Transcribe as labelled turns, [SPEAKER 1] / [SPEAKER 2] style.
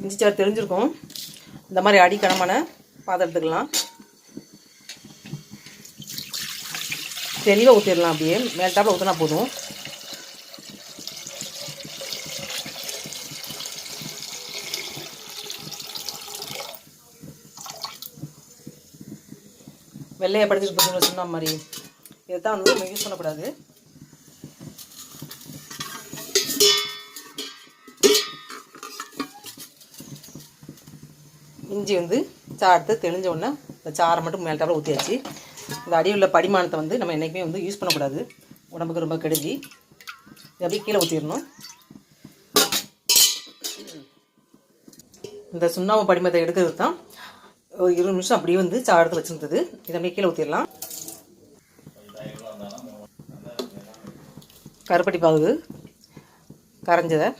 [SPEAKER 1] இஞ்சி சாறு தெரிஞ்சிருக்கும். இந்த மாதிரி அடிக்கனமான பாத்திரத்துக்கலாம் தெளிவாக ஊற்றிடலாம். அப்படியே மேல்டாப்பில் ஊற்றினா போதும். வெள்ளையை படிச்சுட்டு போட்டு சொன்ன மாதிரி இதை தான் வந்து நம்ம யூஸ் பண்ணக்கூடாது. இஞ்சி வந்து சாறு தெளிஞ்ச உடனே இந்த சாரை மட்டும் மேல்டாப்பில் ஊற்றியாச்சு. இந்த அடி உள்ள படிமானத்தை வந்து நம்ம என்றைக்குமே வந்து யூஸ் பண்ணக்கூடாது. உடம்புக்கு ரொம்ப கெடுதி. இது அப்படியே கீழே ஊற்றிடணும். இந்த சுண்ணாம்பு படிமத்தை எடுக்கிறது தான் ஒரு 20 நிமிஷம் அப்படியே வந்து சாறு எடுத்து வச்சுருந்தது. இதை அப்படியே கீழே ஊற்றிடலாம். கருப்பட்டி பாகு கரைஞ்சதை